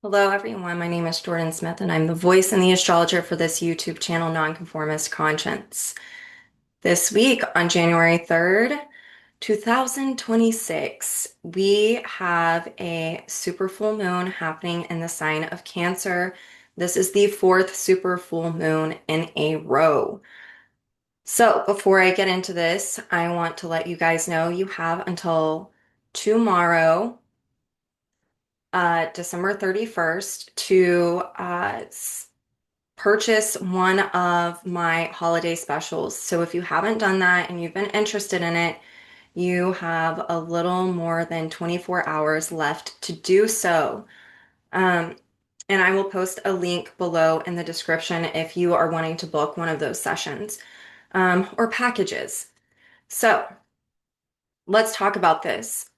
Hello, everyone. My name is Jordyn Smith, and I'm the voice and the astrologer for this YouTube channel, Nonconformist Conscience. This week, on January 3rd, 2026, we have a super full moon happening in the sign of Cancer. This is the fourth super full moon in a row. So, before I get into this, I want to let you guys know you have until tomorrow, December 31st, to purchase one of my holiday specials. So if you haven't done that and you've been interested in it, you have a little more than 24 hours left to do so. Um, and I will post a link below in the description if you are wanting to book one of those sessions, or packages. So let's talk about this.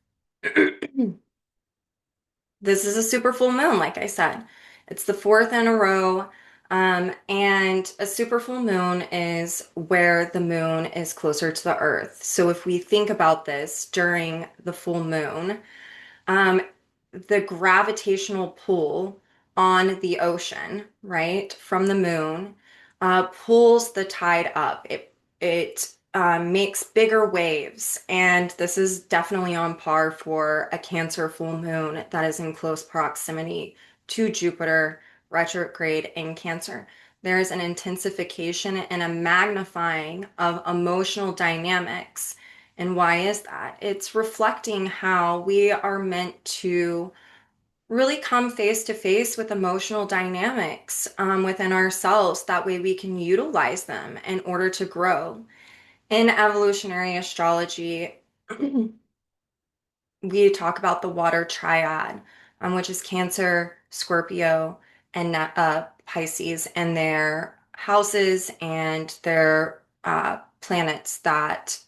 This is a super full moon, like I said. It's the fourth in a row. And a super full moon is where the moon is closer to the earth. So if we think about this during the full moon, um, the gravitational pull on the ocean, right, from the moon, pulls the tide up. It makes bigger waves, and this is definitely on par for a Cancer full moon that is in close proximity to Jupiter retrograde in Cancer. There is an intensification and a magnifying of emotional dynamics. And why is that? It's reflecting how we are meant to really come face to face with emotional dynamics within ourselves. That way we can utilize them in order to grow. In evolutionary astrology, we talk about the water triad, which is Cancer, Scorpio, and Pisces, and their houses and their planets that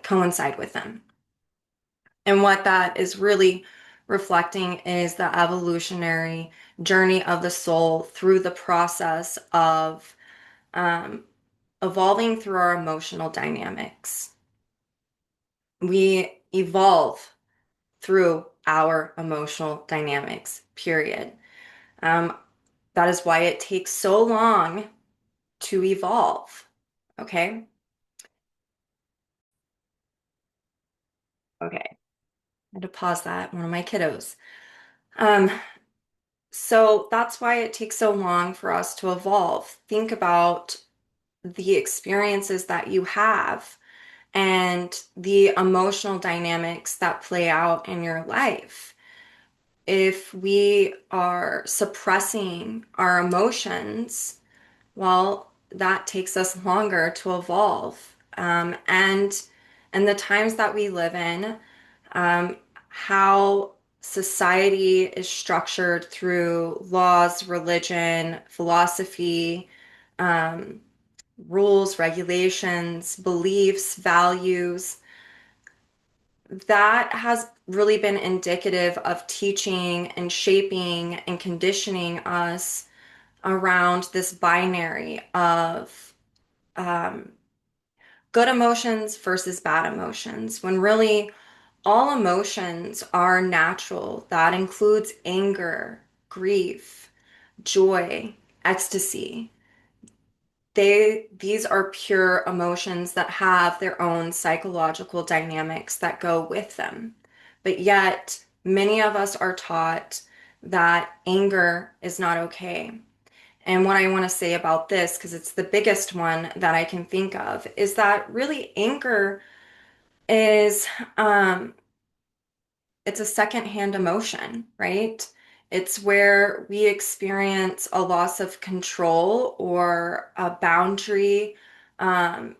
coincide with them. And what that is really reflecting is the evolutionary journey of the soul through the process of um, evolving through our emotional dynamics. We evolve through our emotional dynamics, period. Um, that is why it takes so long to evolve. Okay. Okay. I had to pause that. One of my kiddos. Um, so that's why it takes so long for us to evolve. Think about the experiences that you have and the emotional dynamics that play out in your life. If we are suppressing our emotions, well, that takes us longer to evolve. And the times that we live in, how society is structured through laws, religion, philosophy, um, rules, regulations, beliefs, values, that has really been indicative of teaching and shaping and conditioning us around this binary of um, good emotions versus bad emotions, when really all emotions are natural. That includes anger, grief, joy, ecstasy. These are pure emotions that have their own psychological dynamics that go with them. But yet, many of us are taught that anger is not okay. And what I want to say about this, because it's the biggest one that I can think of, is that really anger is it's a secondhand emotion, right? It's where we experience a loss of control or a boundary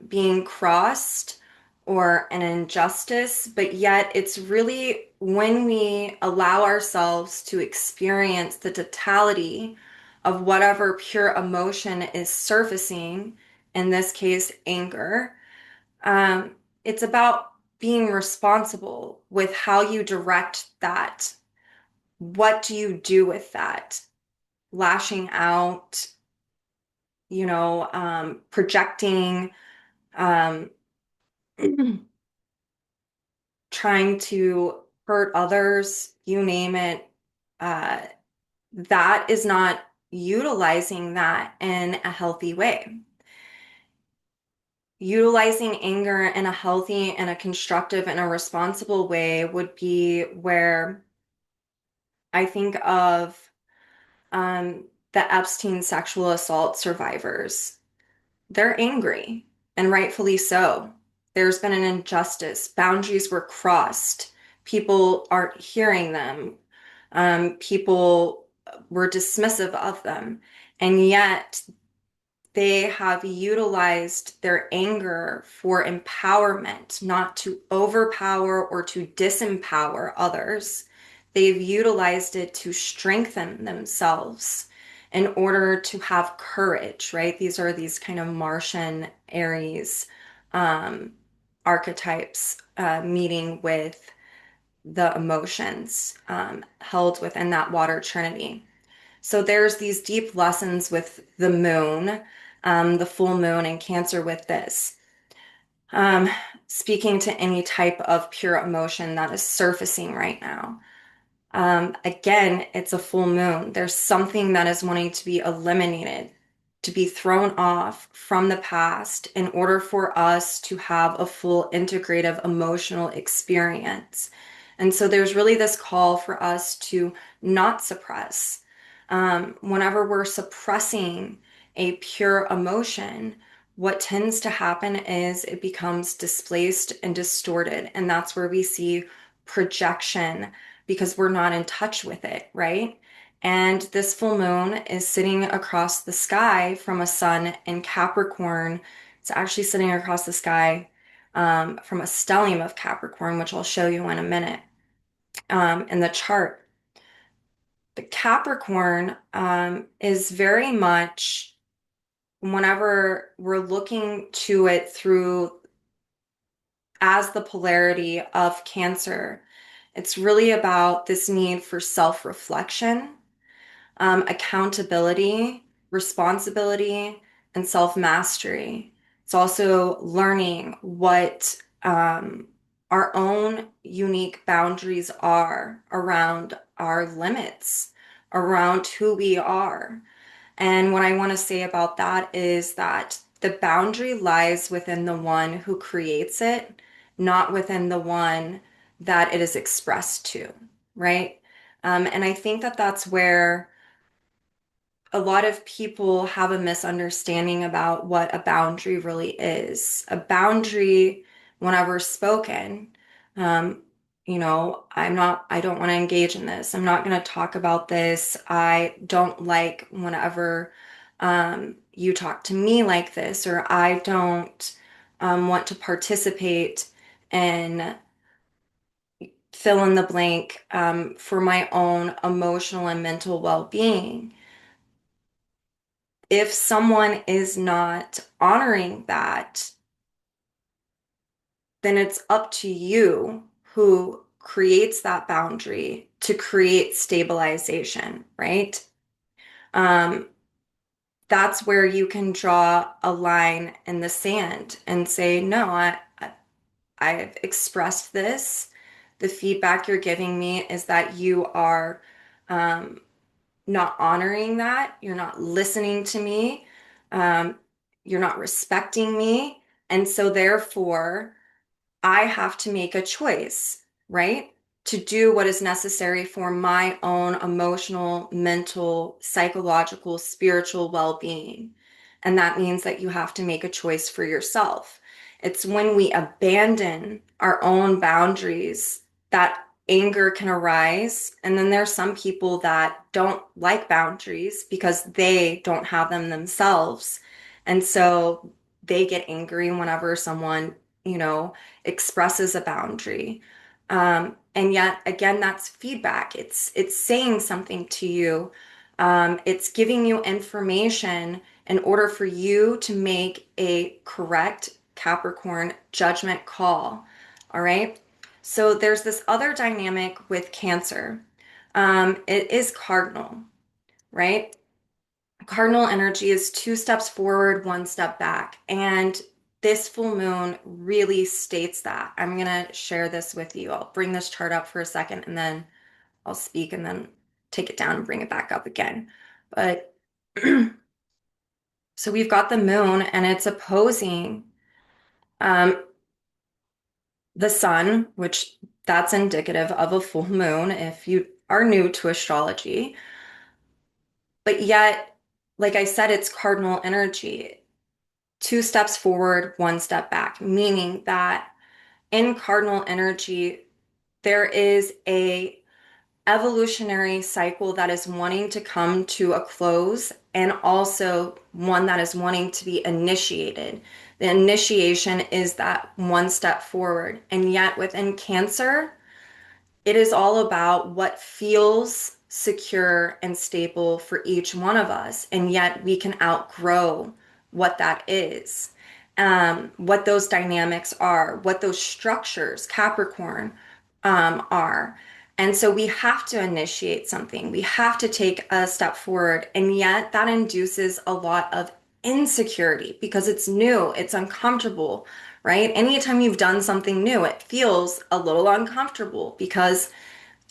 being crossed or an injustice, but yet it's really when we allow ourselves to experience the totality of whatever pure emotion is surfacing, in this case, anger. It's about being responsible with how you direct that. What do you do with that? Lashing out, projecting, um, trying to hurt others, you name it. Uh, that is not utilizing that in a healthy way. Utilizing anger in a healthy and a constructive and a responsible way would be where I think of the Epstein sexual assault survivors. They're angry, and rightfully so. There's been an injustice. Boundaries were crossed. People aren't hearing them. People were dismissive of them. And yet they have utilized their anger for empowerment, not to overpower or to disempower others. They've utilized it to strengthen themselves in order to have courage, right? These are these kind of Martian Aries um, archetypes meeting with the emotions held within that water trinity. So there's these deep lessons with the moon, the full moon and Cancer with this. Um, Speaking to any type of pure emotion that is surfacing right now. Again, it's a full moon. There's something that is wanting to be eliminated, to be thrown off from the past in order for us to have a full integrative emotional experience. And so there's really this call for us to not suppress. Whenever we're suppressing a pure emotion, what tends to happen is it becomes displaced and distorted. And that's where we see projection because we're not in touch with it, right? And this full moon is sitting across the sky from a sun in Capricorn. It's actually sitting across the sky from a stellium of Capricorn, which I'll show you in a minute in the chart. The Capricorn is very much, whenever we're looking to it through as the polarity of Cancer, it's really about this need for self-reflection, accountability, responsibility, and self-mastery. It's also learning what our own unique boundaries are around our limits, around who we are. And what I want to say about that is that the boundary lies within the one who creates it, not within the one that it is expressed to, right? And I think that that's where a lot of people have a misunderstanding about what a boundary really is. A boundary, whenever spoken, um, I don't want to engage in this. I'm not going to talk about this. I don't like whenever you talk to me like this, or I don't want to participate in fill in the blank for my own emotional and mental well-being. If someone is not honoring that, then it's up to you who creates that boundary to create stabilization, right? Um, that's where you can draw a line in the sand and say, no, I've expressed this. The feedback you're giving me is that you are um, not honoring that. You're not listening to me. Um, you're not respecting me. And so, therefore, I have to make a choice, right? To do what is necessary for my own emotional, mental, psychological, spiritual well-being. And that means that you have to make a choice for yourself. It's when we abandon our own boundaries that anger can arise. And then there's some people that don't like boundaries because they don't have them themselves. And so they get angry whenever someone, you know, expresses a boundary. And yet again, that's feedback. It's saying something to you. It's giving you information in order for you to make a correct Capricorn judgment call. All right. So there's this other dynamic with Cancer. It is cardinal, right? Cardinal energy is two steps forward, one step back. And this full moon really states that. I'm going to share this with you. I'll bring this chart up for a second and then I'll speak and then take it down and bring it back up again. But so we've got the moon and it's opposing um, the sun, which that's indicative of a full moon if you are new to astrology. But yet, like I said, it's cardinal energy. Two steps forward, one step back, meaning that in cardinal energy, there is a evolutionary cycle that is wanting to come to a close and also one that is wanting to be initiated. The initiation is that one step forward. And yet within Cancer, it is all about what feels secure and stable for each one of us. And yet we can outgrow what that is, what those dynamics are, what those structures, Capricorn, are. And so we have to initiate something. We have to take a step forward. And yet that induces a lot of insecurity because it's new, it's uncomfortable, right? Anytime you've done something new, it feels a little uncomfortable because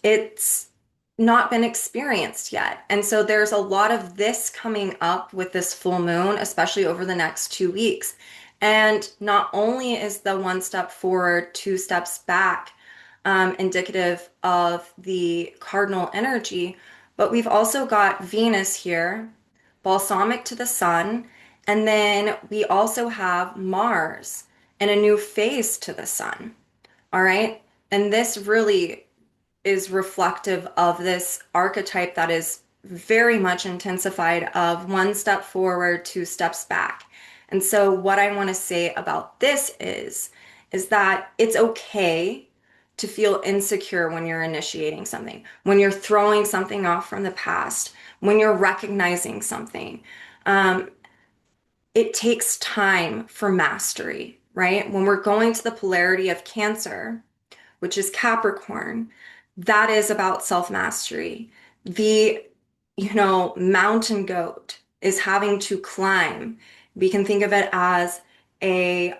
it's not been experienced yet. And so there's a lot of this coming up with this full moon, especially over the next 2 weeks. And not only is the one step forward, two steps back, indicative of the cardinal energy, but we've also got Venus here, balsamic to the sun. And then we also have Mars and a new phase to the sun. All right. And this really is reflective of this archetype that is very much intensified of one step forward, two steps back. And so what I want to say about this is that it's okay to feel insecure when you're initiating something, when you're throwing something off from the past, when you're recognizing something. Um, it takes time for mastery, right? When we're going to the polarity of Cancer, which is Capricorn, that is about self-mastery. The, mountain goat is having to climb. We can think of it as a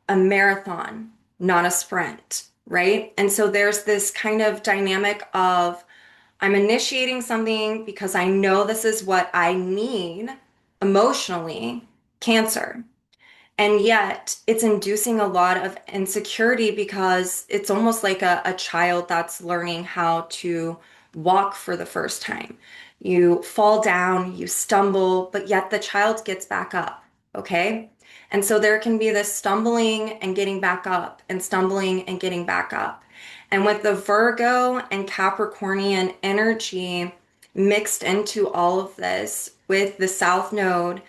marathon, not a sprint, right? And so there's this kind of dynamic of I'm initiating something because I know this is what I need emotionally, Cancer. And yet it's inducing a lot of insecurity because it's almost like a child that's learning how to walk for the first time. You fall down, you stumble, but yet the child gets back up. Okay. And so there can be this stumbling and getting back up and stumbling and getting back up. And with the Virgo and Capricornian energy mixed into all of this with the South Node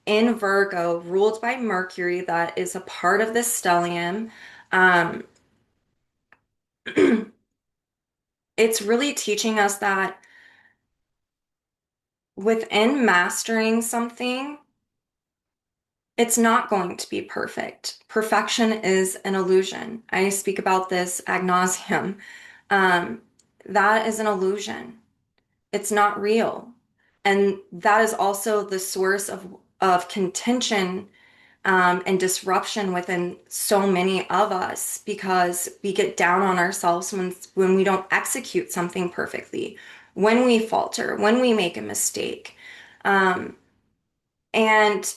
in Virgo, ruled by Mercury, that is a part of the stellium. Um, it's really teaching us that within mastering something, it's not going to be perfect. Perfection is an illusion. I speak about this ad nauseum. Um, that is an illusion. It's not real. And that is also the source of contention and disruption within so many of us because we get down on ourselves when we don't execute something perfectly, when we falter, when we make a mistake. Um, and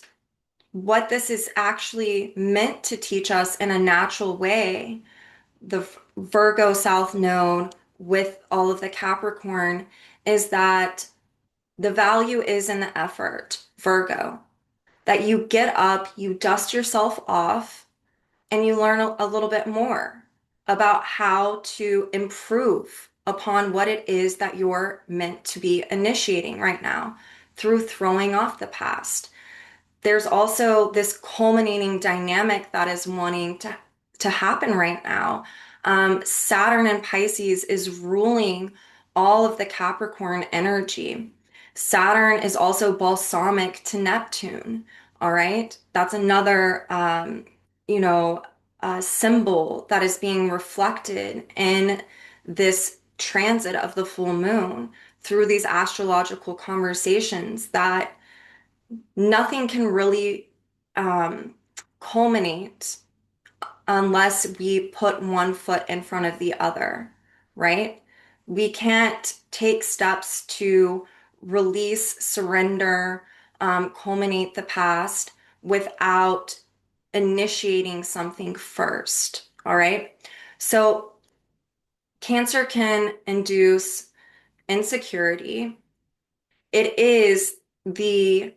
what this is actually meant to teach us in a natural way, the Virgo South Node with all of the Capricorn, is that the value is in the effort, Virgo, that you get up, you dust yourself off, and you learn a little bit more about how to improve upon what it is that you're meant to be initiating right now through throwing off the past. There's also this culminating dynamic that is wanting to happen right now. Saturn and Pisces is ruling all of the Capricorn energy. Saturn is also balsamic to Neptune. All right. That's another, you know, symbol that is being reflected in this transit of the full moon through these astrological conversations that nothing can really um, culminate unless we put one foot in front of the other, right? We can't take steps to release, surrender, culminate the past without initiating something first. All right. So, Cancer can induce insecurity. It is the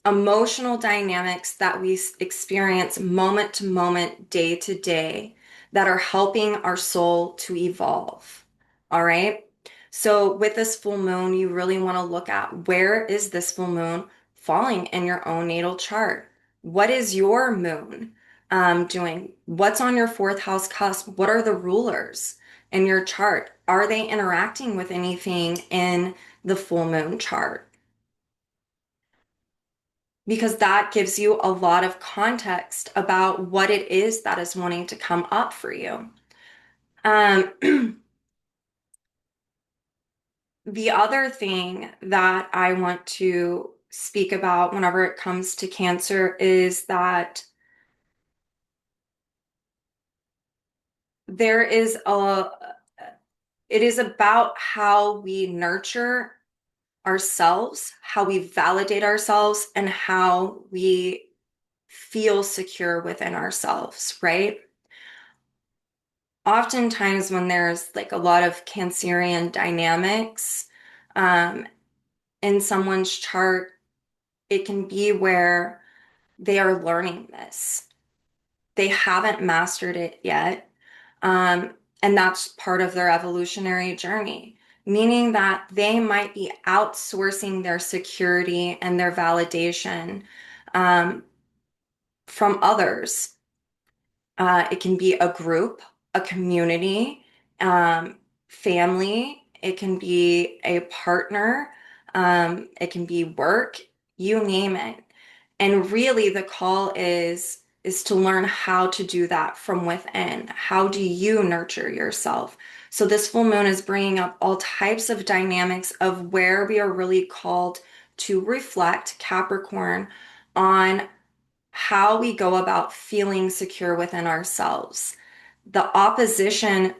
emotional dynamics that we experience moment to moment, day to day, that are helping our soul to evolve. All right. So, with this full moon, you really want to look at where is this full moon falling in your own natal chart? What is your moon doing? What's on your fourth house cusp? What are the rulers in your chart? Are they interacting with anything in the full moon chart? Because that gives you a lot of context about what it is that is wanting to come up for you. The other thing that I want to speak about whenever it comes to Cancer is that there is a, it is about how we nurture ourselves, how we validate ourselves, and how we feel secure within ourselves, right? Oftentimes when there's like a lot of Cancerian dynamics um, in someone's chart, it can be where they are learning this. They haven't mastered it yet. Um, and that's part of their evolutionary journey, meaning that they might be outsourcing their security and their validation um, from others. It can be a group, a community, um, family. It can be a partner. It can be work, you name it. And really, the call is to learn how to do that from within. How do you nurture yourself? So this full moon is bringing up all types of dynamics of where we are really called to reflect, Capricorn, on how we go about feeling secure within ourselves. The opposition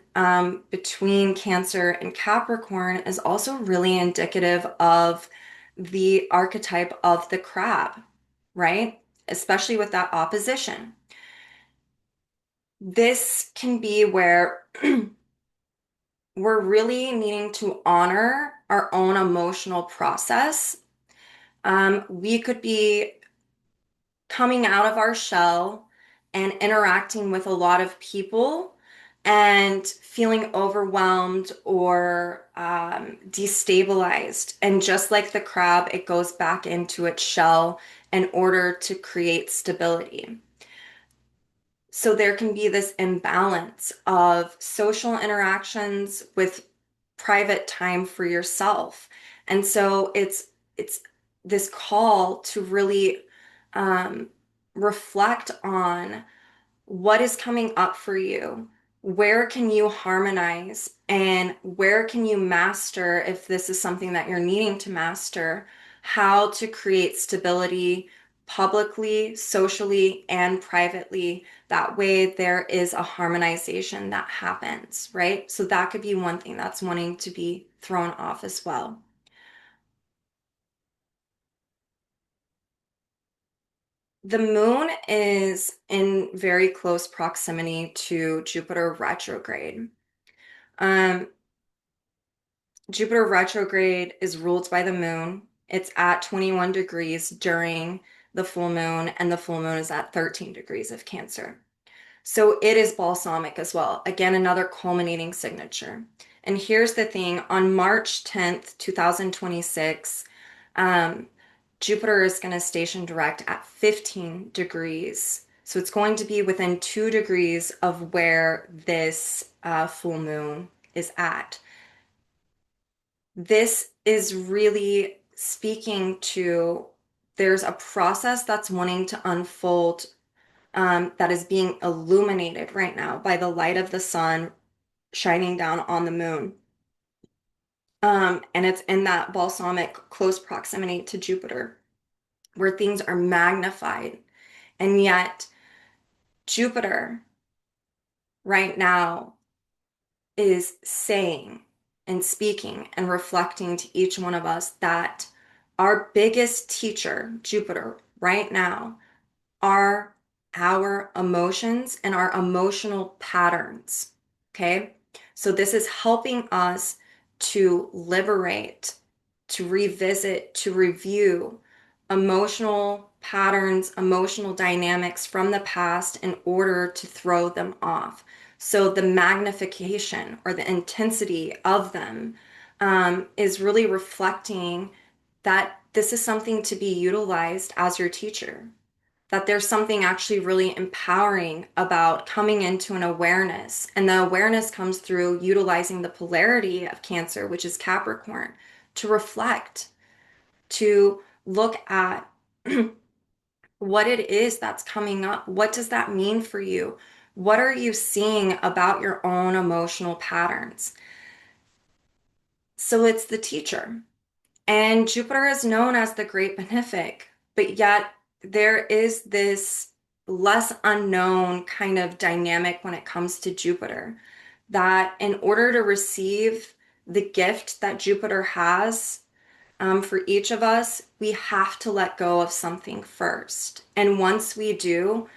between Cancer and Capricorn is also really indicative of the archetype of the crab, right? Especially with that opposition. This can be where we're really needing to honor our own emotional process. We could be coming out of our shell and interacting with a lot of people and feeling overwhelmed or destabilized. And just like the crab, it goes back into its shell in order to create stability. So there can be this imbalance of social interactions with private time for yourself. And so it's this call to really um, reflect on what is coming up for you. Where can you harmonize and where can you master if this is something that you're needing to master, how to create stability publicly, socially, and privately. That way there is a harmonization that happens, right? So that could be one thing that's wanting to be thrown off as well. The moon is in very close proximity to Jupiter retrograde. Um, Jupiter retrograde is ruled by the moon. It's at 21 degrees during the full moon, and the full moon is at 13 degrees of Cancer. So it is balsamic as well. Again, another culminating signature. And here's the thing, on March 10th, 2026, um, Jupiter is going to station direct at 15 degrees. So it's going to be within 2 degrees of where this full moon is at. This is really speaking to there's a process that's wanting to unfold that is being illuminated right now by the light of the sun shining down on the moon. And it's in that balsamic close proximity to Jupiter where things are magnified. And yet, Jupiter right now is saying, and speaking and reflecting to each one of us that our biggest teacher, Jupiter, right now, are our emotions and our emotional patterns. Okay. So this is helping us to liberate, to revisit, to review emotional patterns, emotional dynamics from the past in order to throw them off. So the magnification or the intensity of them is really reflecting that this is something to be utilized as your teacher, that there's something actually really empowering about coming into an awareness. And the awareness comes through utilizing the polarity of Cancer, which is Capricorn, to reflect, to look at what it is that's coming up. What does that mean for you? What are you seeing about your own emotional patterns? So it's the teacher. And Jupiter is known as the great benefic, but yet there is this less unknown kind of dynamic when it comes to Jupiter, that in order to receive the gift that Jupiter has for each of us, we have to let go of something first. And once we do,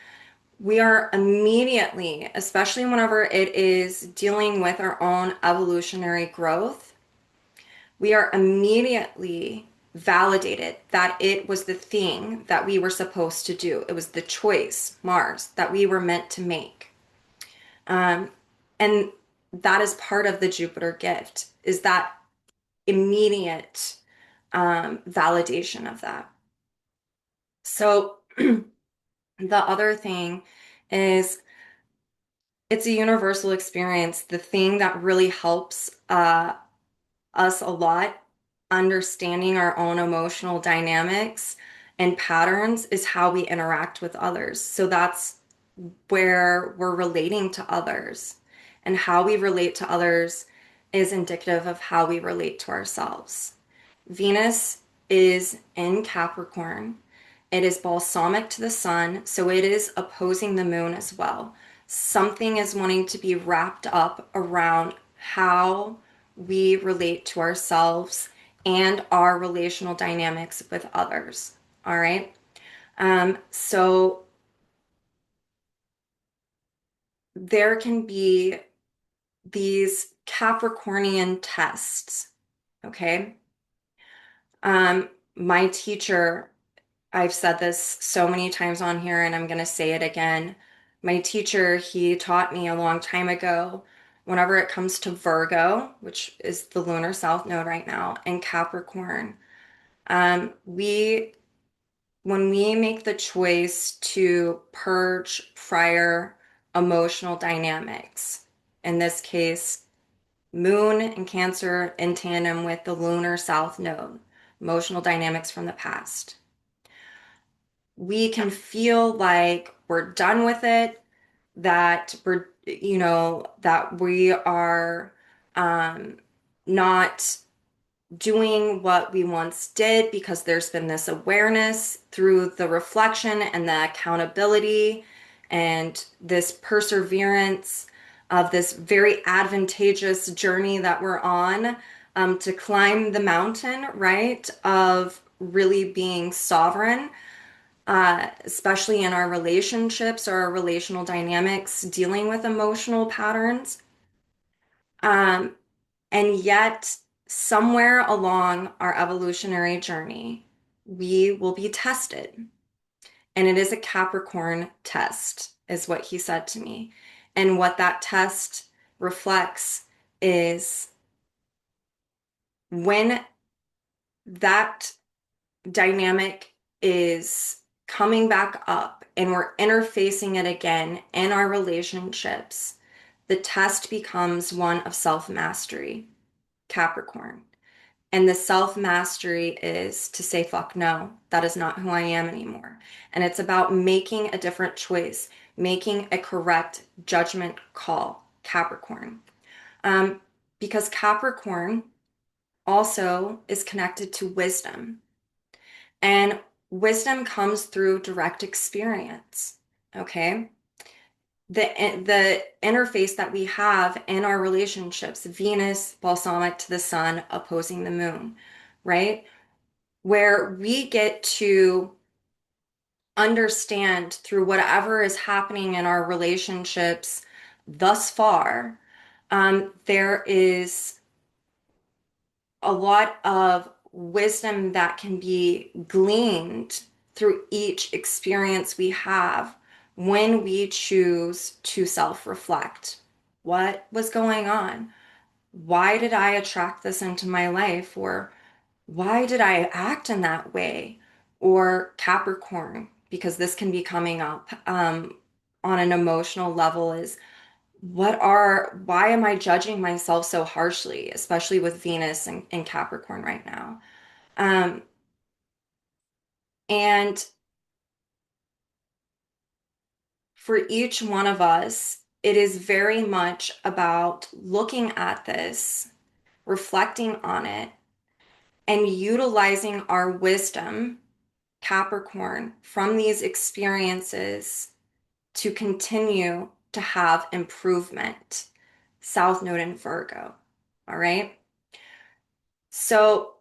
we are immediately, especially whenever it is dealing with our own evolutionary growth, we are immediately validated that it was the thing that we were supposed to do. It was the choice, Mars, that we were meant to make. Um, and that is part of the Jupiter gift, is that immediate validation of that. So the other thing is it's a universal experience. The thing that really helps us a lot understanding our own emotional dynamics and patterns is how we interact with others. So that's where we're relating to others. And how we relate to others is indicative of how we relate to ourselves. Venus is in Capricorn. It is balsamic to the sun, so it is opposing the moon as well. Something is wanting to be wrapped up around how we relate to ourselves and our relational dynamics with others. All right. So there can be these Capricornian tests. Okay. My teacher, I've said this so many times on here, and I'm going to say it again. My teacher, he taught me a long time ago, whenever it comes to Virgo, which is the lunar south node right now, and Capricorn, we when we make the choice to purge prior emotional dynamics, in this case, Moon and Cancer in tandem with the lunar south node, emotional dynamics from the past, we can feel like we're done with it, that that we are not doing what we once did because there's been this awareness through the reflection and the accountability and this perseverance of this very advantageous journey that we're on to climb the mountain, right? Of really being sovereign, especially in our relationships or our relational dynamics, dealing with emotional patterns. Um, and yet, somewhere along our evolutionary journey, we will be tested. And it is a Capricorn test, is what he said to me. And what that test reflects is when that dynamic is coming back up and we're interfacing it again in our relationships, the test becomes one of self-mastery, Capricorn. And the self mastery is to say, fuck no, that is not who I am anymore. And it's about making a different choice, making a correct judgment call, Capricorn. Um, because Capricorn also is connected to wisdom. And wisdom comes through direct experience. Okay. the interface that we have in our relationships, Venus balsamic to the sun, opposing the moon, right? Where we get to understand through whatever is happening in our relationships thus far, there is a lot of wisdom that can be gleaned through each experience we have when we choose to self-reflect. What was going on? Why did I attract this into my life? Or why did I act in that way? Or Capricorn, because this can be coming up on an emotional level, is why am I judging myself so harshly, especially with Venus and Capricorn right now? Um, and for each one of us, it is very much about looking at this, reflecting on it, and utilizing our wisdom, Capricorn, from these experiences to continue to have improvement. South Node in Virgo. All right. So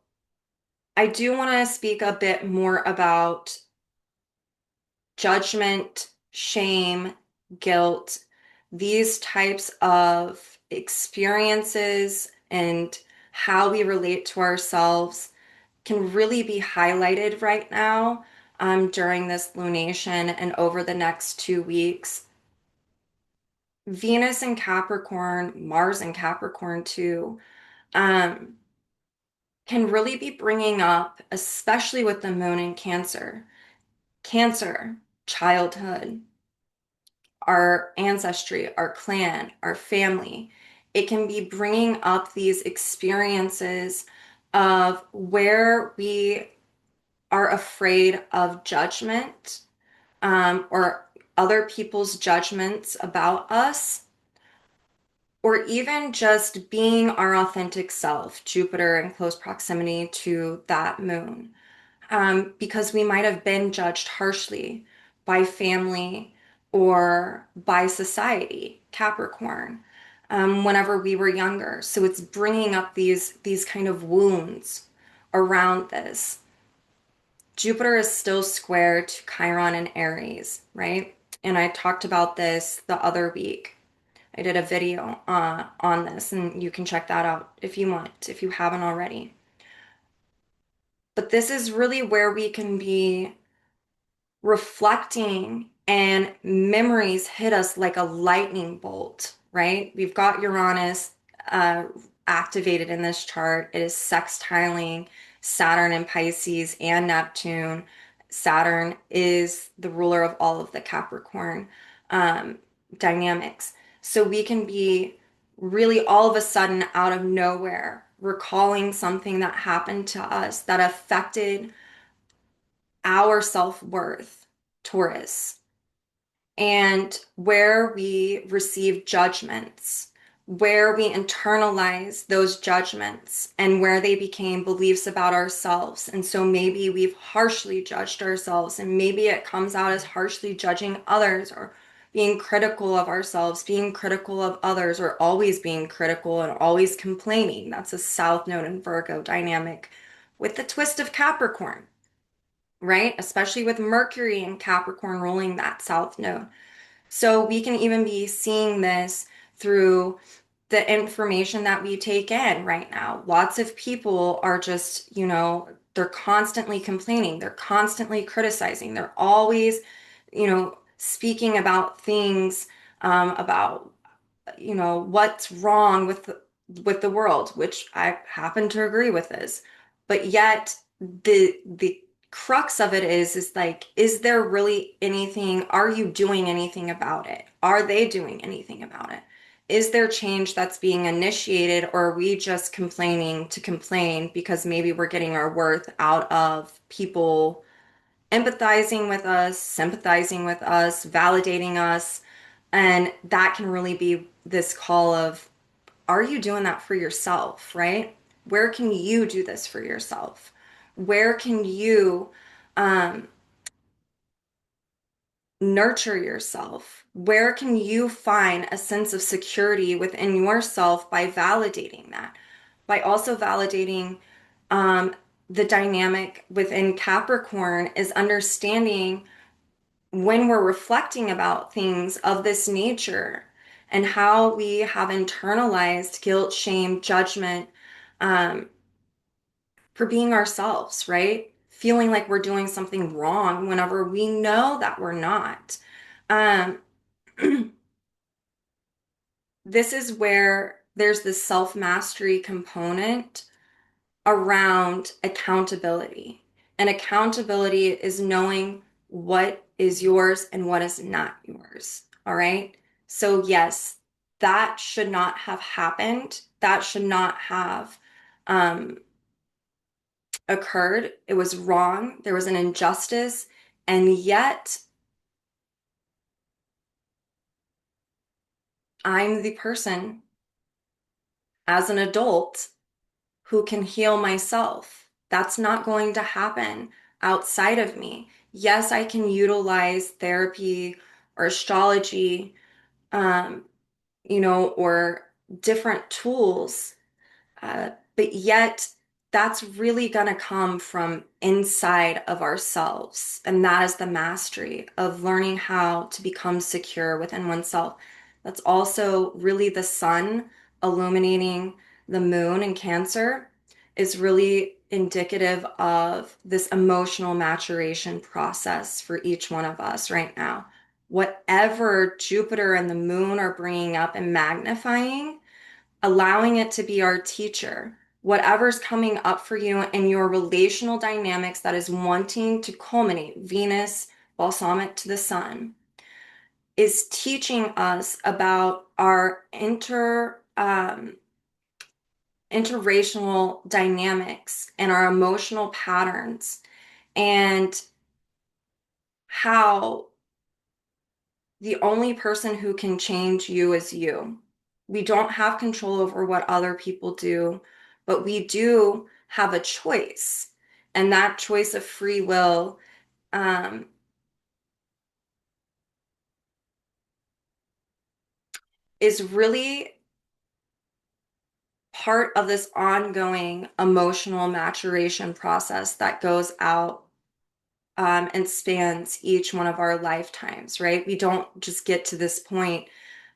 I do want to speak a bit more about judgment, shame, guilt, these types of experiences and how we relate to ourselves can really be highlighted right now during this lunation and over the next 2 weeks. Venus in Capricorn, Mars in Capricorn too, um, can really be bringing up, especially with the moon in Cancer. Cancer, childhood, our ancestry, our clan, our family. It can be bringing up these experiences of where we are afraid of judgment, or other people's judgments about us, or even just being our authentic self, Jupiter in close proximity to that moon. Because we might have been judged harshly by family or by society, Capricorn, whenever we were younger. So it's bringing up these kind of wounds around this. Jupiter is still square to Chiron and Aries, right? And I talked about this the other week. I did a video on this, and you can check that out if you want, if you haven't already. But this is really where we can be reflecting and memories hit us like a lightning bolt, right? We've got Uranus uh, activated in this chart. It is sextiling Saturn in Pisces and Neptune. Saturn is the ruler of all of the Capricorn um, dynamics. So we can be really all of a sudden out of nowhere recalling something that happened to us that affected our self-worth, Taurus, and where we receive judgments, where we internalize those judgments, and where they became beliefs about ourselves. And so maybe we've harshly judged ourselves, and maybe it comes out as harshly judging others or being critical of ourselves, being critical of others, or always being critical and always complaining. That's a South Node in Virgo dynamic with the twist of Capricorn, right? Especially with Mercury and Capricorn ruling that south node. So we can even be seeing this through the information that we take in right now. Lots of people are just, they're constantly complaining, they're constantly criticizing, they're always, speaking about things, about what's wrong with the world, which I happen to agree with this. But yet the crux of it is like, is there really anything? Are you doing anything about it? Are they doing anything about it? Is there change that's being initiated, or are we just complaining to complain because maybe we're getting our worth out of people empathizing with us, sympathizing with us, validating us? And that can really be this call of, are you doing that for yourself, right? Where can you do this for yourself? Where can you um, nurture yourself? Where can you find a sense of security within yourself by validating that? By also validating um, the dynamic within Capricorn is understanding when we're reflecting about things of this nature and how we have internalized guilt, shame, judgment um, for being ourselves, right? Feeling like we're doing something wrong whenever we know that we're not. Um, this is where there's this self-mastery component around accountability. And accountability is knowing what is yours and what is not yours. All right. So, yes, that should not have happened. That should not have um, occurred. It was wrong. There was an injustice. And yet, I'm the person as an adult who can heal myself. That's not going to happen outside of me. Yes, I can utilize therapy or astrology, um, or different tools, but yet that's really going to come from inside of ourselves. And that is the mastery of learning how to become secure within oneself. That's also really the sun illuminating the moon in Cancer is really indicative of this emotional maturation process for each one of us right now. Whatever Jupiter and the moon are bringing up and magnifying, allowing it to be our teacher. Whatever's coming up for you in your relational dynamics that is wanting to culminate, Venus, balsamic to the sun, is teaching us about our interracial dynamics and our emotional patterns and how the only person who can change you is you. We don't have control over what other people do, but we do have a choice. And that choice of free will um, is really part of this ongoing emotional maturation process that goes out and spans each one of our lifetimes, right? We don't just get to this point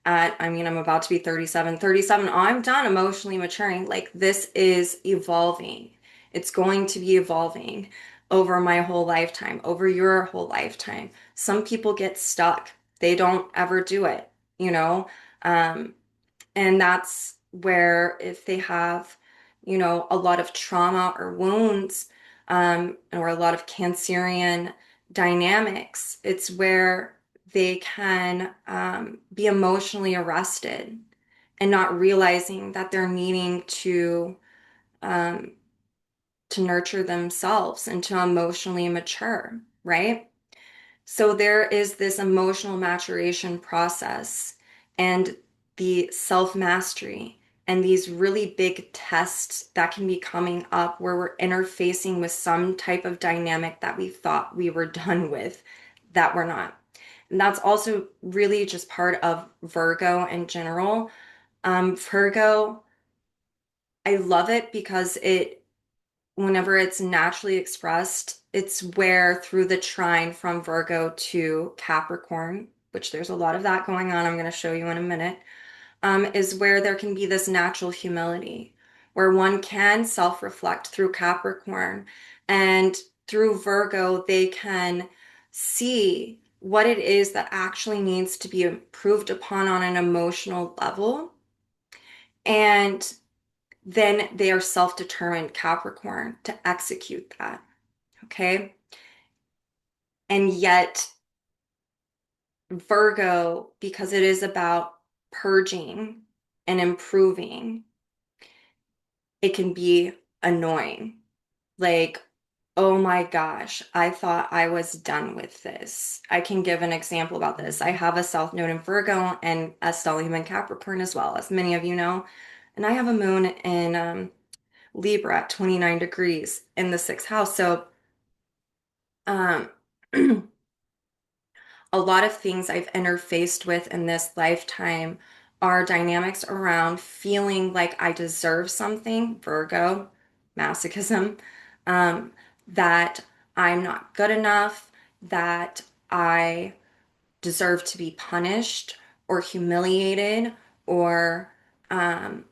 I'm about to be 37. Oh, I'm done emotionally maturing. Like this is evolving. It's going to be evolving over my whole lifetime, over your whole lifetime. Some people get stuck. They don't ever do it, you know? Um, and that's where if they have, a lot of trauma or wounds, or a lot of Cancerian dynamics, it's where they can be emotionally arrested and not realizing that they're needing um, to nurture themselves and to emotionally mature, right? So there is this emotional maturation process and the self-mastery and these really big tests that can be coming up where we're interfacing with some type of dynamic that we thought we were done with that we're not. And that's also really just part of Virgo in general. Virgo, I love it because whenever it's naturally expressed, it's where through the trine from Virgo to Capricorn, which there's a lot of that going on, I'm going to show you in a minute, is where there can be this natural humility, where one can self-reflect through Capricorn. And through Virgo, they can see what it is that actually needs to be improved upon on an emotional level. And then they are self-determined Capricorn to execute that. Okay. And yet, Virgo, because it is about purging and improving, it can be annoying. Like, oh my gosh, I thought I was done with this. I can give an example about this. I have a South Node in Virgo and a stellium in Capricorn as well, as many of you know. And I have a moon in Libra at 29 degrees in the sixth house. So, um, a lot of things I've interfaced with in this lifetime are dynamics around feeling like I deserve something, Virgo, masochism, um, that I'm not good enough, that I deserve to be punished or humiliated or, um,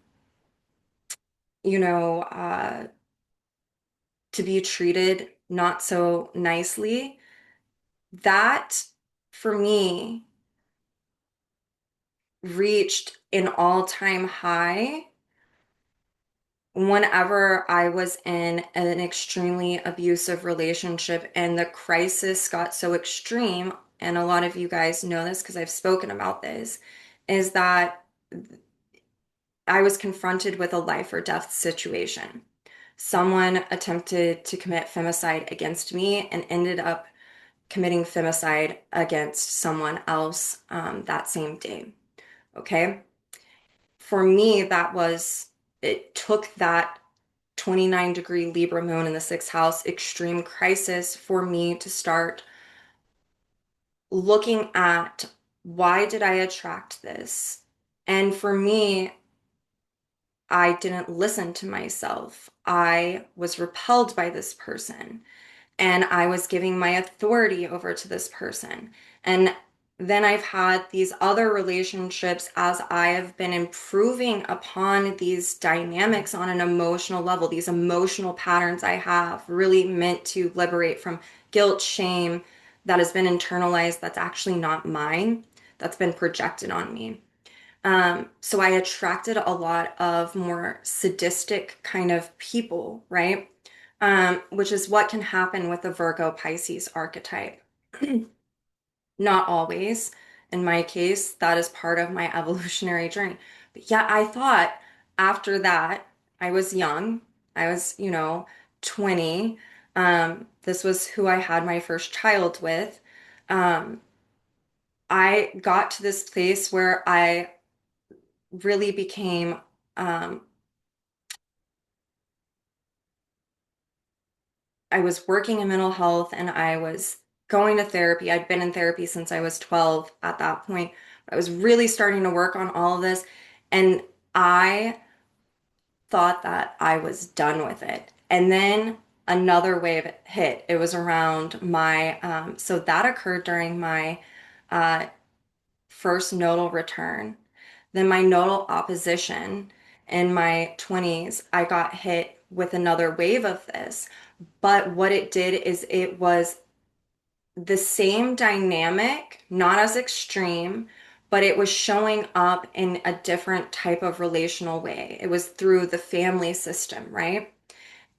to be treated not so nicely. That, for me, reached an all-time high whenever I was in an extremely abusive relationship and the crisis got so extreme, and a lot of you guys know this because I've spoken about this, is that I was confronted with a life or death situation. Someone attempted to commit femicide against me and ended up committing femicide against someone else that same day. Okay. For me, it took that 29-degree Libra moon in the sixth house extreme crisis for me to start looking at why did I attract this? And for me, I didn't listen to myself. I was repelled by this person and I was giving my authority over to this person. And then I've had these other relationships as I have been improving upon these dynamics on an emotional level, these emotional patterns I have really meant to liberate from guilt, shame that has been internalized, that's actually not mine, that's been projected on me. So I attracted a lot of more sadistic kind of people, right? Which is what can happen with the Virgo Pisces archetype. Not always. In my case, that is part of my evolutionary journey. But yeah, I thought after that, I was young. I was, 20. This was who I had my first child with. Um, I got to this place where I really became um, I was working in mental health and I was going to therapy. I'd been in therapy since I was 12 at that point. I was really starting to work on all of this. And I thought that I was done with it. And then another wave hit. It was around so that occurred during my uh, first nodal return. Then my nodal opposition in my 20s, I got hit with another wave of this. But what it did is it was the same dynamic, not as extreme, but it was showing up in a different type of relational way. It was through the family system, right?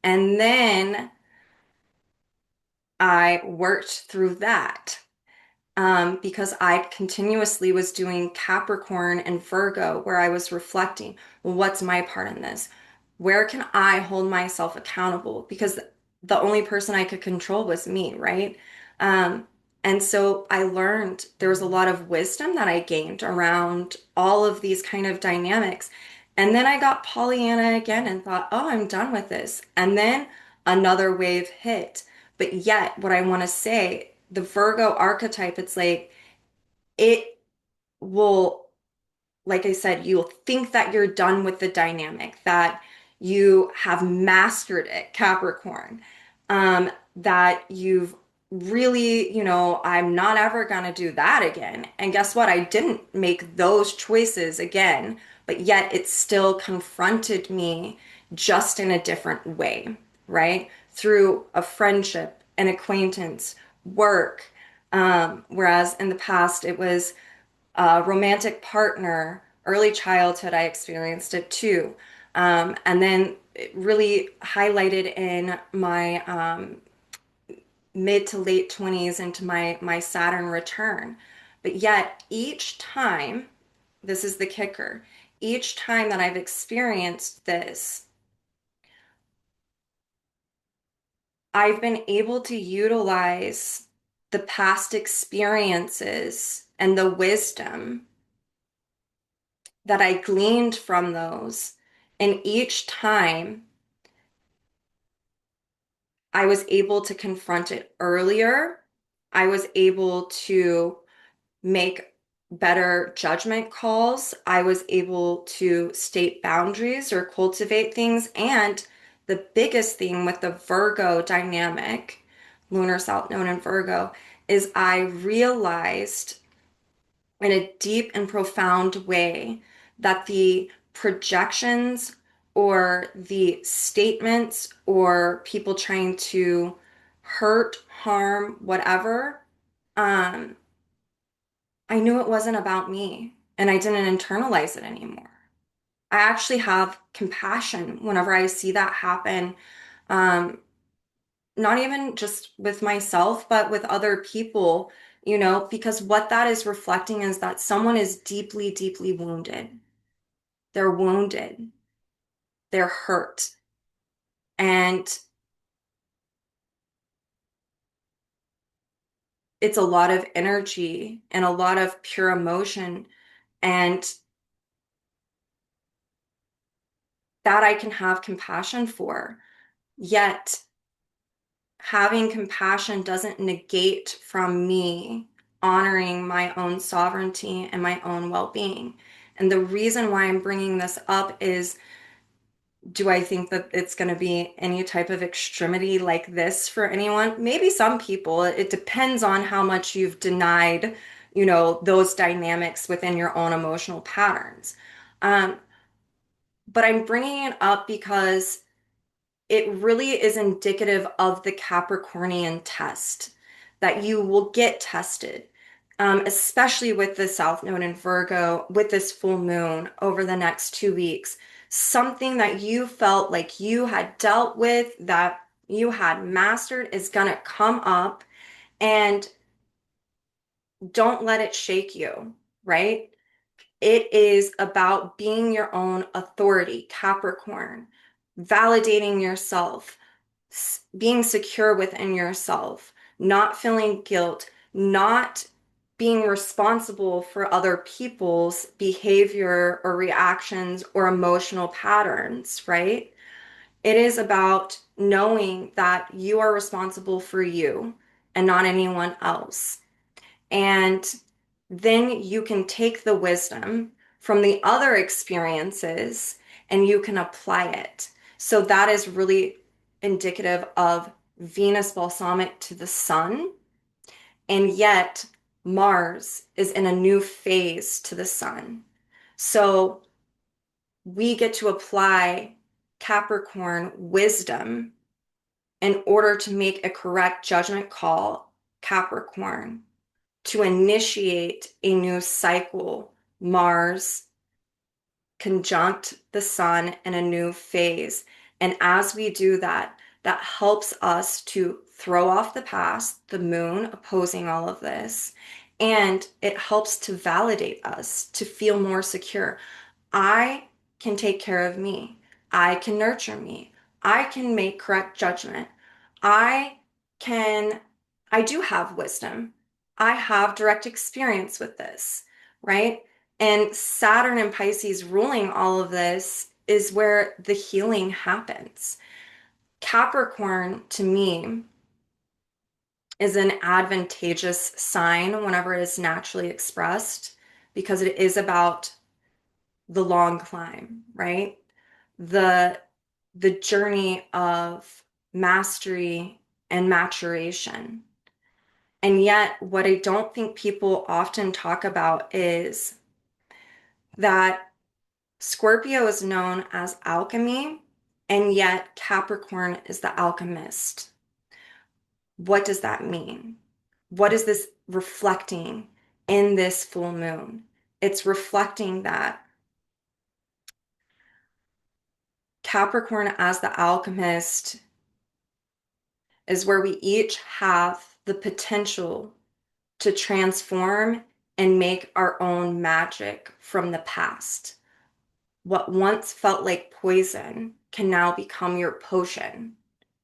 And then I worked through that because I continuously was doing Capricorn and Virgo, where I was reflecting, well, what's my part in this? Where can I hold myself accountable? Because the only person I could control was me, right? Um, and so I learned there was a lot of wisdom that I gained around all of these kind of dynamics. And then I got Pollyanna again and thought, oh, I'm done with this. And then another wave hit. But yet, what I want to say, the Virgo archetype, it's like it will, like I said, you'll think that you're done with the dynamic, that you have mastered it, Capricorn, that you've really, I'm not ever gonna do that again. And guess what? I didn't make those choices again, but yet it still confronted me just in a different way, right? Through a friendship, an acquaintance, work. Whereas in the past, it was romantic partner, early childhood, I experienced it too. And then it really highlighted in my mid to late 20s into my Saturn return. But yet each time, this is the kicker, each time that I've experienced this, I've been able to utilize the past experiences and the wisdom that I gleaned from those. And each time I was able to confront it earlier, I was able to make better judgment calls. I was able to state boundaries or cultivate things. And the biggest thing with the Virgo dynamic, lunar south node in Virgo, is I realized in a deep and profound way that the projections or the statements or people trying to hurt, harm, whatever, um, I knew it wasn't about me and I didn't internalize it anymore. I actually have compassion whenever I see that happen. Um, Not even just with myself, but with other people, because what that is reflecting is that someone is deeply, deeply wounded. They're wounded, they're hurt. And it's a lot of energy and a lot of pure emotion. And that I can have compassion for. Yet, having compassion doesn't negate from me honoring my own sovereignty and my own well-being. And the reason why I'm bringing this up is, do I think that it's going to be any type of extremity like this for anyone? Maybe some people. It depends on how much you've denied, those dynamics within your own emotional patterns. Um, but I'm bringing it up because it really is indicative of the Capricornian test that you will get tested, especially with the South Node in Virgo, with this full moon over the next 2 weeks. Something that you felt like you had dealt with, that you had mastered, is going to come up, and don't let it shake you, right? It is about being your own authority, Capricorn, validating yourself, being secure within yourself, not feeling guilt, not being responsible for other people's behavior or reactions or emotional patterns, right? It is about knowing that you are responsible for you and not anyone else. And then you can take the wisdom from the other experiences and you can apply it. So that is really indicative of Venus balsamic to the sun. And yet Mars is in a new phase to the sun. So we get to apply Capricorn wisdom in order to make a correct judgment call, Capricorn, to initiate a new cycle, Mars conjunct the sun in a new phase. And as we do that, that helps us to throw off the past, the moon opposing all of this, and it helps to validate us to feel more secure. I can take care of me. I can nurture me. I can make correct judgment. I can, I do have wisdom. I have direct experience with this, right? And Saturn and Pisces ruling all of this is where the healing happens. Capricorn, to me, is an advantageous sign whenever it is naturally expressed because it is about the long climb, right? The the journey of mastery and maturation. And yet, what I don't think people often talk about is that Scorpio is known as alchemy, and yet Capricorn is the alchemist. What does that mean? What is this reflecting in this full moon? It's reflecting that Capricorn as the alchemist is where we each have the potential to transform and make our own magic from the past. What once felt like poison can now become your potion,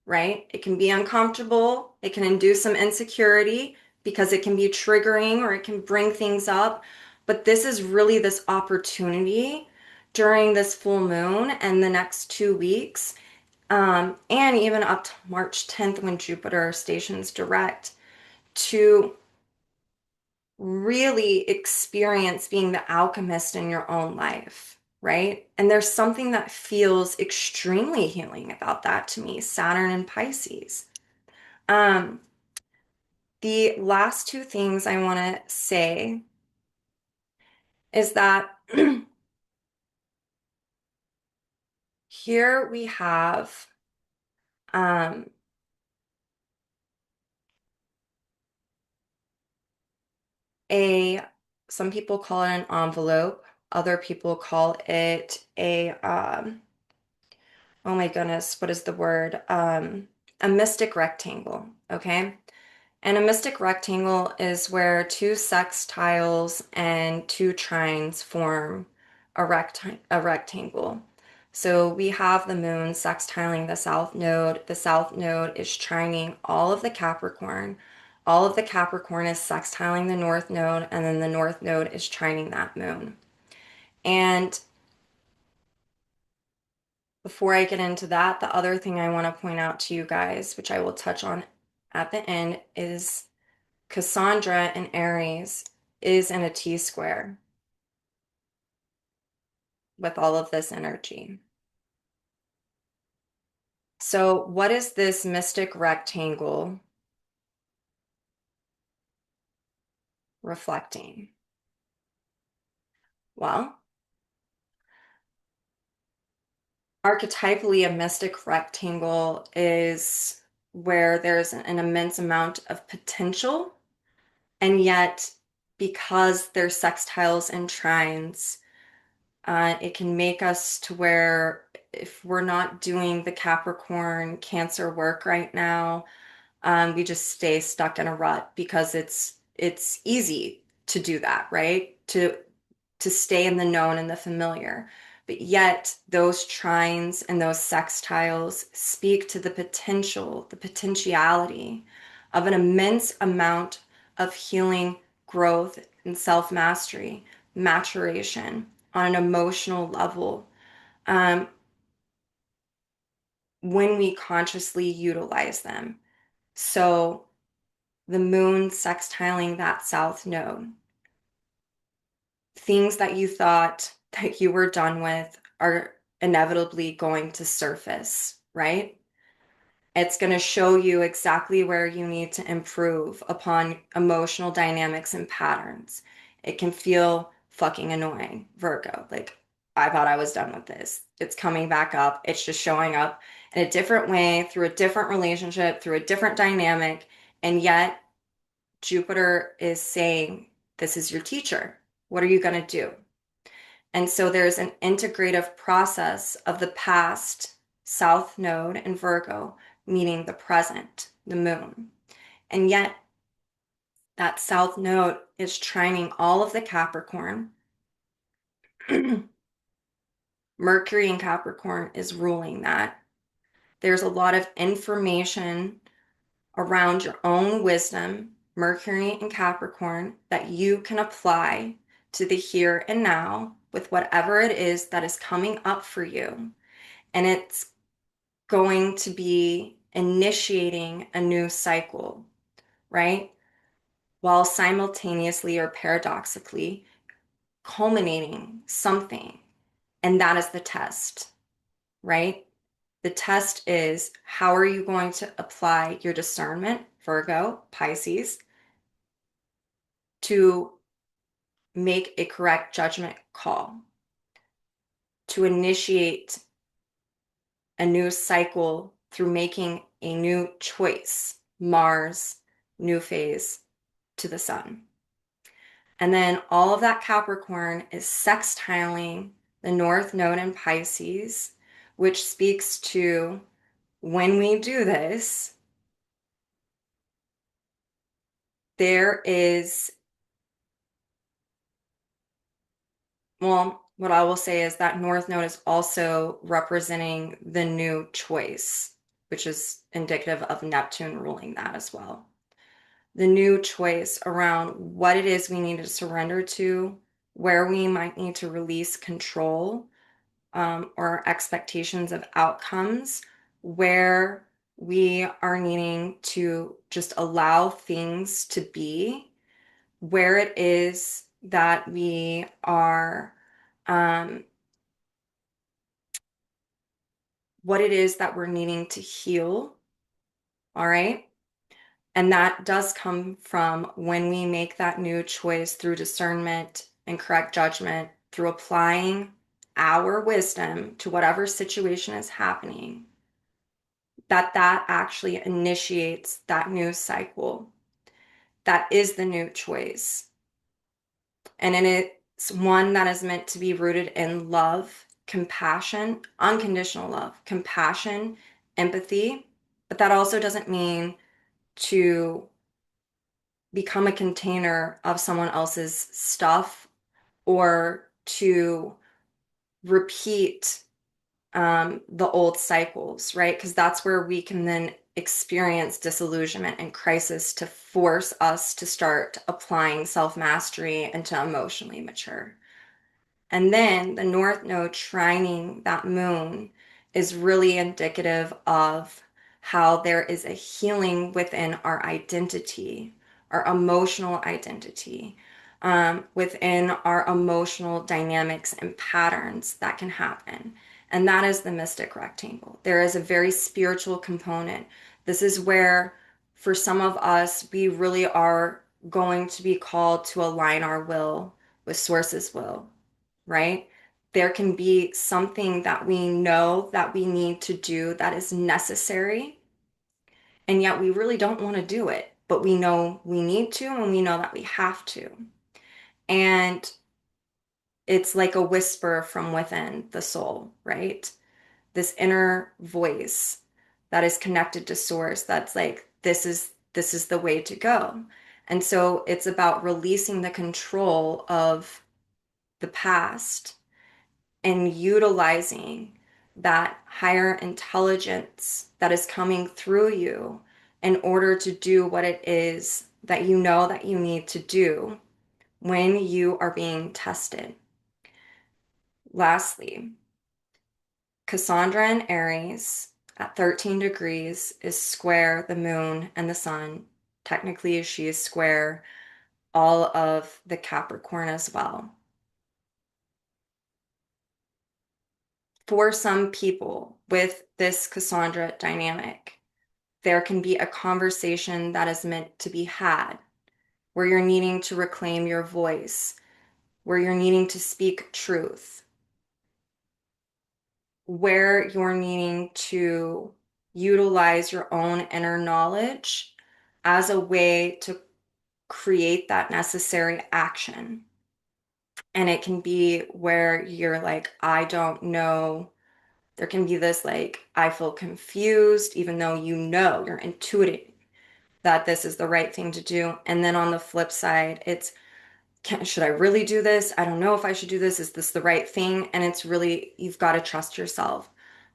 right? It can be uncomfortable, it can induce some insecurity because it can be triggering or it can bring things up. But this is really this opportunity during this full moon and the next 2 weeks, and even up to March 10th when Jupiter stations direct, to really experience being the alchemist in your own life, right? And there's something that feels extremely healing about that to me, Saturn and Pisces. Um, the last two things I want to say is that here we have um, a, some people call it an envelope, other people call it oh my goodness, what is the word? A mystic rectangle, okay? And a mystic rectangle is where two sextiles and two trines form a rectangle. So we have the moon sextiling the south node. The south node is trining all of the Capricorn. All of the Capricorn is sextiling the north node, and then the north node is trining that moon. And before I get into that, the other thing I want to point out to you guys, which I will touch on at the end, is Cassandra in Aries is in a T square with all of this energy. So, what is this mystic rectangle reflecting? Well, archetypally, a mystic rectangle is where there's an immense amount of potential, and yet, because there's sextiles and trines, it can make us to where if we're not doing the Capricorn Cancer work right now, we just stay stuck in a rut because it's easy to do that, right? To stay in the known and the familiar. But yet those trines and those sextiles speak to the potential, the potentiality of an immense amount of healing, growth, and self-mastery, maturation on an emotional level, um, when we consciously utilize them. So the moon sextiling that south node. Things that you thought that you were done with are inevitably going to surface, right? It's going to show you exactly where you need to improve upon emotional dynamics and patterns. It can feel fucking annoying, Virgo. Like, I thought I was done with this. It's coming back up. It's just showing up in a different way, through a different relationship, through a different dynamic. And yet, Jupiter is saying, this is your teacher. What are you going to do? And so there's an integrative process of the past, South Node in Virgo, meaning the present, the moon. And yet, that South Node is trining all of the Capricorn. Mercury in Capricorn is ruling that. There's a lot of information around your own wisdom, Mercury in Capricorn, that you can apply to the here and now with whatever it is that is coming up for you. And it's going to be initiating a new cycle, right? While simultaneously or paradoxically culminating something. And that is the test, right? The test is, how are you going to apply your discernment, Virgo, Pisces, to make a correct judgment call, to initiate a new cycle through making a new choice, Mars, new phase to the sun. And then all of that Capricorn is sextiling the North Node in Pisces, which speaks to, when we do this, there is, well, what I will say is that North Node is also representing the new choice, which is indicative of Neptune ruling that as well. The new choice around what it is we need to surrender to, where we might need to release control, or expectations of outcomes, where we are needing to just allow things to be where it is that we are, um, what it is that we're needing to heal. All right. And that does come from when we make that new choice through discernment and correct judgment, through applying our wisdom to whatever situation is happening, that actually initiates that new cycle. That is the new choice. And in it's one that is meant to be rooted in love, compassion, unconditional love, compassion, empathy. But that also doesn't mean to become a container of someone else's stuff or to repeat the old cycles, right? Because that's where we can then experience disillusionment and crisis to force us to start applying self-mastery and to emotionally mature. And then the North Node trining that moon is really indicative of how there is a healing within our identity, our emotional identity, within our emotional dynamics and patterns that can happen. And that is the mystic rectangle. There is a very spiritual component. This is where, for some of us, we really are going to be called to align our will with Source's will, right? There can be something that we know that we need to do that is necessary, and yet we really don't want to do it, but we know we need to, and we know that we have to. And it's like a whisper from within the soul, right? This inner voice that is connected to source that's like, this is the way to go. And so it's about releasing the control of the past and utilizing that higher intelligence that is coming through you in order to do what it is that you know that you need to do when you are being tested. Lastly, Cassandra in Aries at 13 degrees is square the moon and the sun. Technically, she is square all of the Capricorn as well. For some people with this Cassandra dynamic, there can be a conversation that is meant to be had where you're needing to reclaim your voice, where you're needing to speak truth, where you're needing to utilize your own inner knowledge as a way to create that necessary action. And it can be where you're like, I don't know. There can be this like, I feel confused, even though you know, you're intuitive that this is the right thing to do. And then on the flip side, it's, should I really do this? I don't know if I should do this. Is this the right thing? And it's really, you've got to trust yourself.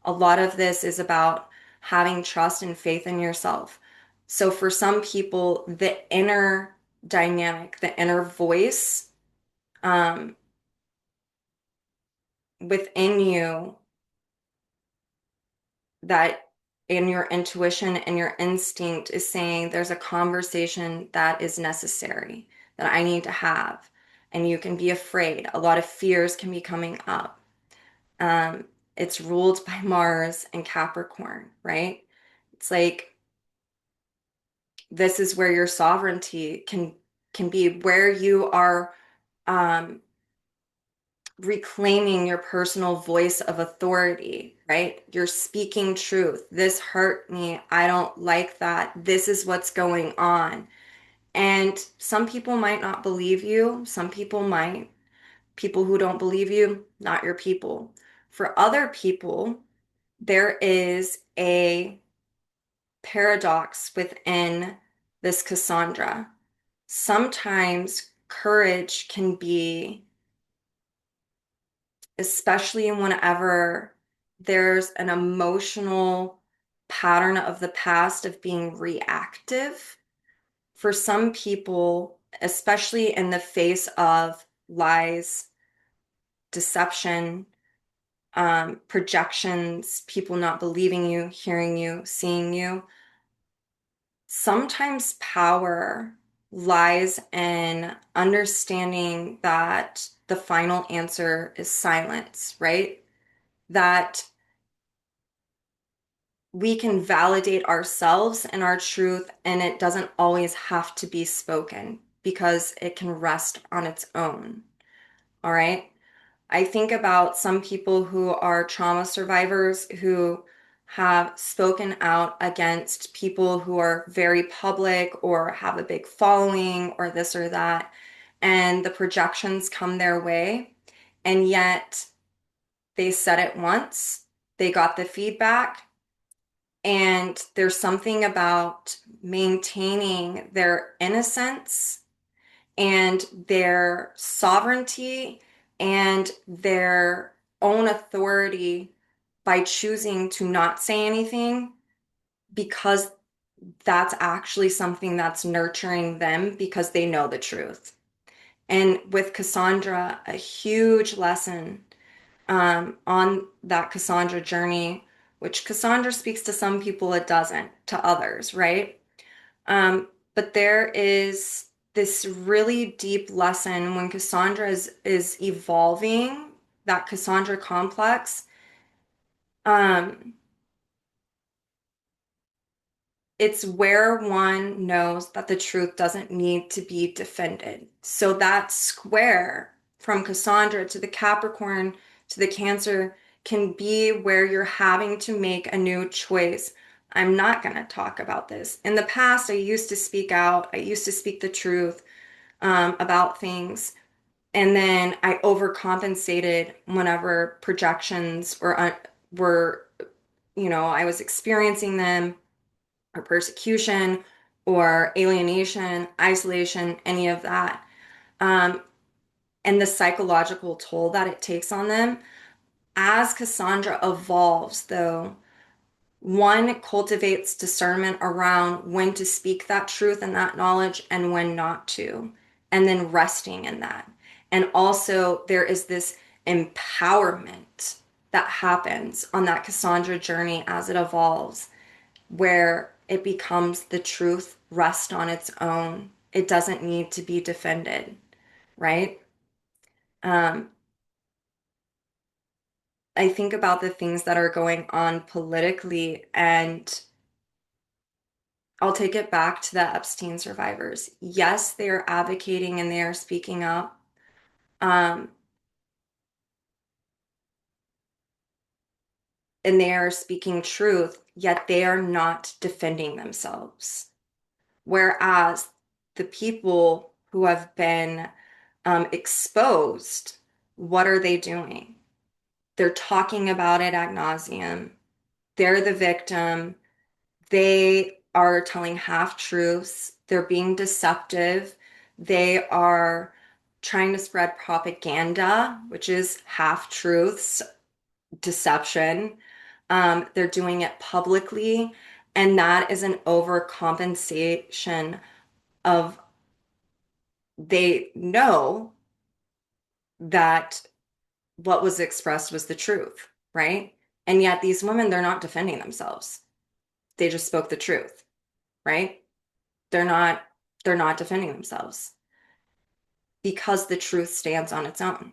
A lot of this is about having trust and faith in yourself. So for some people, the inner dynamic, the inner voice um, within you, that in your intuition and your instinct is saying there's a conversation that is necessary that I need to have. And you can be afraid. A lot of fears can be coming up. Um, it's ruled by Mars and Capricorn, right? It's like this is where your sovereignty can be, where you are um, reclaiming your personal voice of authority, right? You're speaking truth. This hurt me. I don't like that. This is what's going on. And some people might not believe you. Some people might. People who don't believe you, not your people. For other people, there is a paradox within this Cassandra. Sometimes courage can be, especially whenever there's an emotional pattern of the past of being reactive. For some people, especially in the face of lies, deception, projections, people not believing you, hearing you, seeing you, sometimes power. lies in understanding that the final answer is silence, right? That we can validate ourselves and our truth, and it doesn't always have to be spoken because it can rest on its own. All right. I think about some people who are trauma survivors who have spoken out against people who are very public or have a big following or this or that, and the projections come their way, and yet they said it once, they got the feedback, and there's something about maintaining their innocence and their sovereignty and their own authority by choosing to not say anything because that's actually something that's nurturing them because they know the truth. And with Cassandra, a huge lesson on that Cassandra journey, which Cassandra speaks to some people, it doesn't to others, right? But there is this really deep lesson when Cassandra is evolving that Cassandra complex. Um, it's where one knows that the truth doesn't need to be defended. So that square from Cassandra to the Capricorn to the Cancer can be where you're having to make a new choice. I'm not going to talk about this. In the past, I used to speak out, I used to speak the truth about things. And then I overcompensated whenever projections were, I was experiencing them or persecution or alienation, isolation, any of that. Um, and the psychological toll that it takes on them. As Cassandra evolves, though, one cultivates discernment around when to speak that truth and that knowledge and when not to, and then resting in that. And also, there is this empowerment that happens on that Cassandra journey as it evolves, where it becomes the truth rest on its own. It doesn't need to be defended, right? Um, I think about the things that are going on politically, and I'll take it back to the Epstein survivors. Yes, they are advocating and they are speaking up, um, and they are speaking truth, yet they are not defending themselves. Whereas the people who have been exposed, what are they doing? They're talking about it ad nauseum. They're the victim. They are telling half truths. They're being deceptive. They are trying to spread propaganda, which is half truths, deception. They're doing it publicly, and that is an overcompensation of they know that what was expressed was the truth, right? And yet these women, they're not defending themselves. They just spoke the truth, right? They're not they're not defending themselves because the truth stands on its own.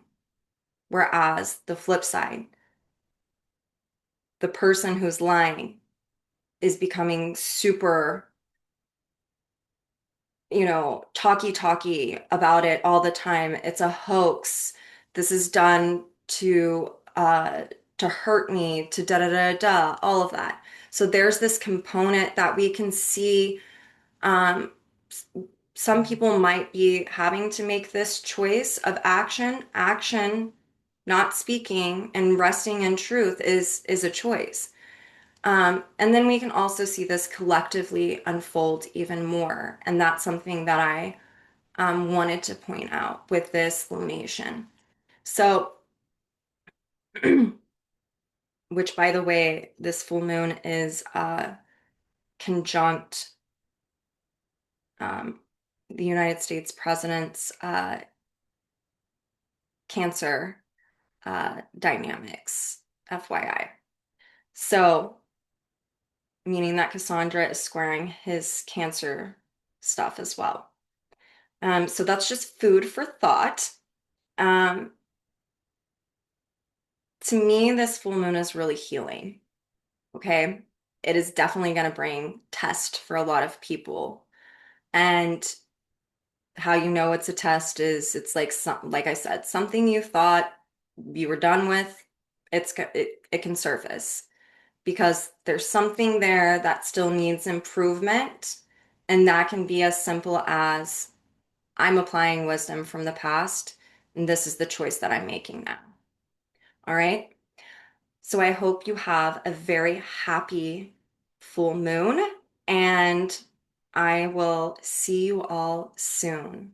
Whereas the flip side, the person who's lying is becoming super, talky about it all the time. It's a hoax. This is done to hurt me, to da da da da, all of that. So there's this component that we can see. Um, some people might be having to make this choice of action, not speaking and resting in truth is a choice. And then we can also see this collectively unfold even more. And that's something that I wanted to point out with this lunation. So, which by the way, this full moon is conjunct um, the United States president's Cancer dynamics, FYI. So, meaning that Cassandra is squaring his Cancer stuff as well. So that's just food for thought. Um, to me, this full moon is really healing. Okay. It is definitely going to bring test for a lot of people. And how you know it's a test is it's like like I said, something you thought you were done with, it can surface because there's something there that still needs improvement. And that can be as simple as I'm applying wisdom from the past, and this is the choice that I'm making now. All right. So I hope you have a very happy full moon, and I will see you all soon.